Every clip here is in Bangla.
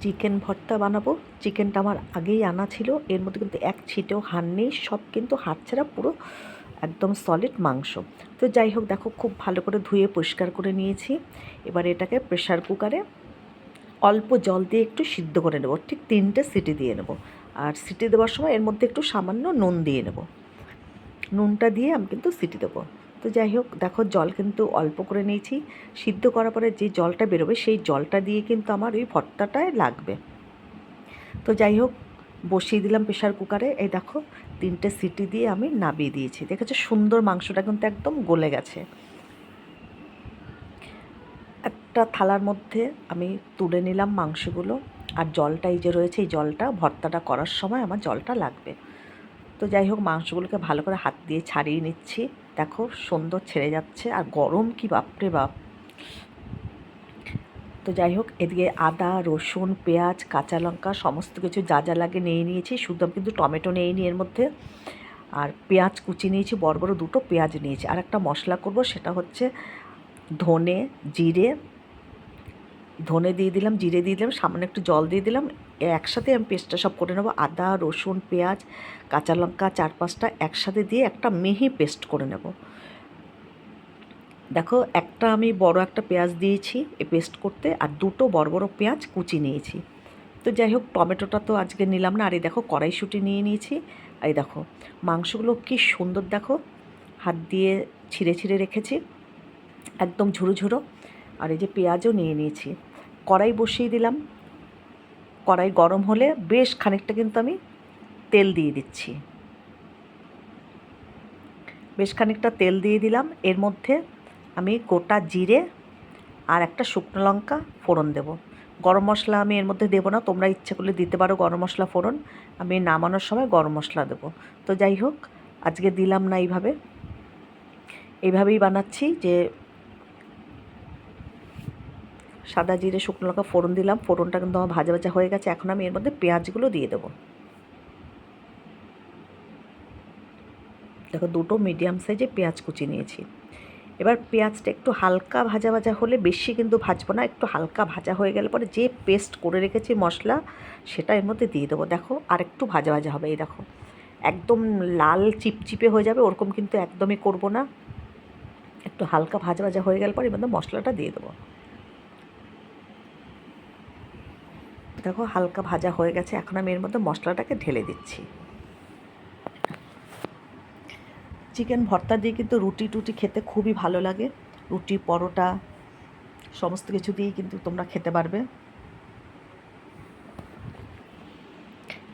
চিকেন ভর্তা বানাবো। চিকেনটা আমার আগেই আনা ছিল, এর মধ্যে কিন্তু এক ছিটেও হাড় নেই, সব কিন্তু হাড় ছাড়া পুরো একদম সলিড মাংস। তো যাই হোক, দেখো খুব ভালো করে ধুয়ে পরিষ্কার করে নিয়েছি। এবার এটাকে প্রেশার কুকারে অল্প জল দিয়ে একটু সিদ্ধ করে নেব, ঠিক 3টে সিটি দিয়ে নেব। আর সিটি দেওয়ার সময় এর মধ্যে একটু সামান্য নুন দিয়ে নেব, নুনটা দিয়ে আমি কিন্তু সিটি দেবো। তো যাই হোক, দেখো জল কিন্তু অল্প করে নিয়েছি। সিদ্ধ করার পরে যে জলটা বেরোবে সেই জলটা দিয়ে কিন্তু আমার ওই ভর্তাটায় লাগবে। তো যাই হোক, বসিয়ে দিলাম প্রেশার কুকারে। এই দেখো 3টে সিটি দিয়ে আমি নামিয়ে দিয়েছি। দেখেছো সুন্দর মাংসটা কিন্তু একদম গলে গেছে। একটা থালার মধ্যে আমি তুলে নিলাম মাংসগুলো। আর জলটা এই যে রয়েছে, এই জলটা ভর্তাটা করার সময় আমার জলটা লাগবে। তো যাই হোক, মাংসগুলোকে ভালো করে হাত দিয়ে ছাড়িয়ে নিচ্ছি। দেখো সুন্দর ছেড়ে যাচ্ছে, আর গরম কি বাপরে বাপ। তো যাই হোক, এদিকে আদা, রসুন, পেঁয়াজ, কাঁচা লঙ্কা সমস্ত কিছু যা যা লাগে নিয়ে নিয়েছি। শুধু আমি কিন্তু টমেটো নিইনি এর মধ্যে। আর পেঁয়াজ কুচি নিয়েছি, বড় বড় 2টো পেঁয়াজ নিয়েছি। আর একটা মশলা করব, সেটা হচ্ছে ধনে, জিরে। ধনে দিয়ে দিলাম, জিরে দিয়ে দিলাম, সামান্য একটু জল দিয়ে দিলাম। একসাথে আমি পেস্টটা সব করে নেবো। আদা, রসুন, পেঁয়াজ, কাঁচা লঙ্কা 4-5টা একসাথে দিয়ে একটা মিহি পেস্ট করে নেব। দেখো একটা আমি বড় একটা পেঁয়াজ দিয়েছি এই পেস্ট করতে, আর 2টো বড় বড় পেঁয়াজ কুচি নিয়েছি। তো যাই হোক, টমেটোটা তো আজকে নিলাম না। আর এই দেখো কড়াইশুঁটি নিয়ে নিয়েছি। আর এই দেখো মাংসগুলো কি সুন্দর, দেখো হাত দিয়ে ছিঁড়ে ছিঁড়ে রেখেছি, একদম ঝুরো ঝুরো। আর এই যে পেঁয়াজও নিয়ে নিয়েছি। কড়াই বসিয়ে দিলাম। কড়াই গরম হলে বেশ খানিকটা কিন্তু আমি তেল দিয়ে দিচ্ছি। বেশ খানিকটা তেল দিয়ে দিলাম। এর মধ্যে আমি গোটা জিরে আর একটা শুকনো লঙ্কা ফোড়ন দেব। গরম মশলা আমি এর মধ্যে দেবো না, তোমরা ইচ্ছে করলে দিতে পারো গরম মশলা ফোড়ন। আমি নামানোর সময় গরম মশলা দেবো। তো যাই হোক, আজকে দিলাম না এইভাবেই বানাচ্ছি, যে সাদা জিরে শুকনো লঙ্কা ফোড়ন দিলাম। ফোড়নটা কিন্তু আমার ভাজা ভাজা হয়ে গেছে। এখন আমি এর মধ্যে পেঁয়াজগুলো দিয়ে দেবো। দেখো 2টো মিডিয়াম সাইজে পেঁয়াজ কুচি নিয়েছি। এবার পেঁয়াজটা একটু হালকা ভাজা ভাজা হলে, বেশি কিন্তু ভাজবো না, একটু হালকা ভাজা হয়ে গেলে পরে যে পেস্ট করে রেখেছি মশলা, সেটা এর মধ্যে দিয়ে দেবো। দেখো আর একটু ভাজা ভাজা হবে। এই দেখো একদম লাল চিপচিপে হয়ে যাবে ওরকম কিন্তু একদমই করব না। একটু হালকা ভাজা ভাজা হয়ে গেলে পরে এর মধ্যে মশলাটা দিয়ে দেবো। দেখো হালকা ভাজা হয়ে গেছে। এখন আমি এর মধ্যে মশলাটাকে ঢেলে দিচ্ছি। চিকেন ভর্তা দিয়ে কিন্তু রুটি টুটি খেতে খুবই ভালো লাগে। রুটি, পরোটা সমস্ত কিছু দিয়েই কিন্তু তোমরা খেতে পারবে।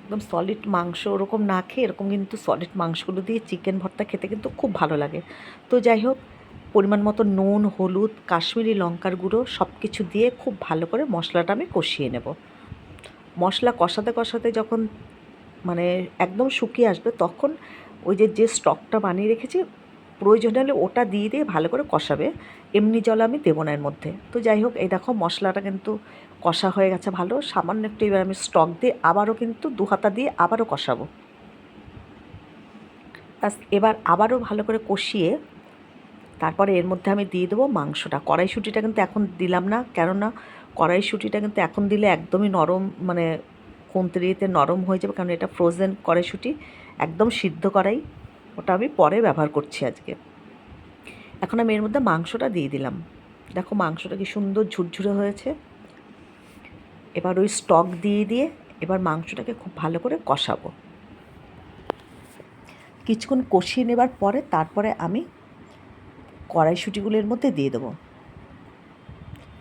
একদম সলিড মাংস ওরকম না খেয়ে এরকম কিন্তু সলিড মাংসগুলো দিয়ে চিকেন ভর্তা খেতে কিন্তু খুব ভালো লাগে। তো যাই হোক, পরিমাণ মতো নুন, হলুদ, কাশ্মীরি লঙ্কার গুঁড়ো সব কিছু দিয়ে খুব ভালো করে মশলাটা আমি কষিয়ে নেব। মশলা কষাতে কষাতে যখন মানে একদম শুকিয়ে আসবে, তখন ওই যে স্টকটা বানিয়ে রেখেছি, প্রয়োজন হলে ওটা দিয়ে দিয়ে ভালো করে কষাবে। এমনি জল আমি দেবো না এর মধ্যে। তো যাই হোক, এই দেখো মশলাটা কিন্তু কষা হয়ে গেছে ভালো। সামান্য একটু এবার আমি স্টক দিয়ে আবারও কিন্তু 2 হাতা দিয়ে আবারও কষাবো। এবার আবারও ভালো করে কষিয়ে তারপরে এর মধ্যে আমি দিয়ে দেবো মাংসটা। কড়াইশুঁটিটা কিন্তু এখন দিলাম না, কেননা কড়াইশুঁটিটা কিন্তু এখন দিলে একদমই নরম, মানে খুন্তিতে নরম হয়ে যাবে, কারণ এটা ফ্রোজেন কড়াইশুঁটি, একদম সিদ্ধ কড়াই। ওটা আমি পরে ব্যবহার করছি আজকে। এখন আমি এর মধ্যে মাংসটা দিয়ে দিলাম। দেখো মাংসটা কি সুন্দর ঝুরঝুরে হয়েছে। এবার ওই স্টক দিয়ে দিয়ে এবার মাংসটাকে খুব ভালো করে কষাবো। কিছুক্ষণ কষিয়ে নেবার পরে তারপরে আমি কড়াইশুঁটিগুলোর মধ্যে দিয়ে দেবো।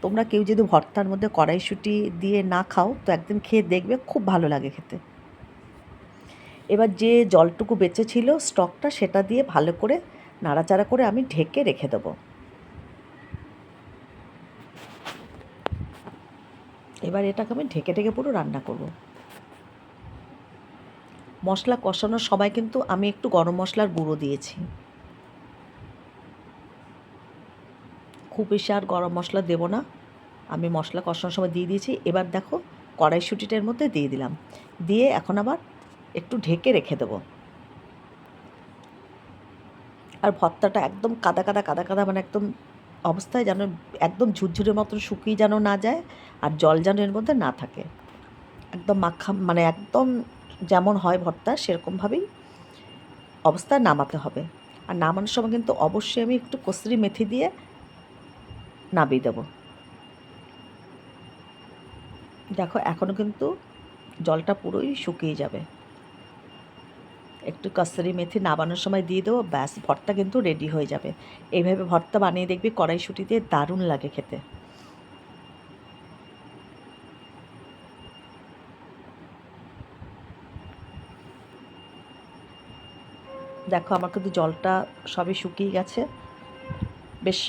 তোমরা কেউ যদি ভর্তার মধ্যে কড়াইশুঁটি দিয়ে না খাও, তো একদিন খেয়ে দেখবে, খুব ভালো লাগে খেতে। এবার যে জলটুকু বেঁচে ছিল স্টকটা, সেটা দিয়ে ভালো করে নাড়াচাড়া করে আমি ঢেকে রেখে দেবো। এবার এটাকে আমি ঢেকে ঢেকে পুরো রান্না করব। মশলা কষানোর সময় কিন্তু আমি একটু গরম মশলার গুঁড়ো দিয়েছি। খুব বেশি আর গরম মশলা দেবো না, আমি মশলা কষানোর সময় দিয়ে দিয়েছি। এবার দেখো কড়াইশুঁটিটার মধ্যে দিয়ে দিলাম, দিয়ে এখন আবার একটু ঢেকে রেখে দেবো। আর ভর্তাটা একদম কাদা কাদা কাদা কাদা, মানে একদম অবস্থায় যেন একদম ঝুরঝুরের মতন শুকিয়ে যেন না যায়, আর জল যেন এর মধ্যে না থাকে। একদম মাখা, মানে একদম যেমন হয় ভর্তা সেরকমভাবেই অবস্থায় নামাতে হবে। আর নামানোর সময় কিন্তু অবশ্যই আমি একটু কসুরি মেথি দিয়ে নামিয়ে দেবো। দেখো এখনও কিন্তু জলটা পুরোই শুকিয়ে যাবে। একটু কসুরি মেথি নামানোর সময় দিয়ে দেবো, ব্যাস ভর্তা কিন্তু রেডি হয়ে যাবে। এইভাবে ভর্তা বানিয়ে দেখবি কড়াইশুঁটি দিয়ে দারুণ লাগে খেতে। দেখো আমার কিন্তু জলটা সবই শুকিয়ে গেছে, বেশ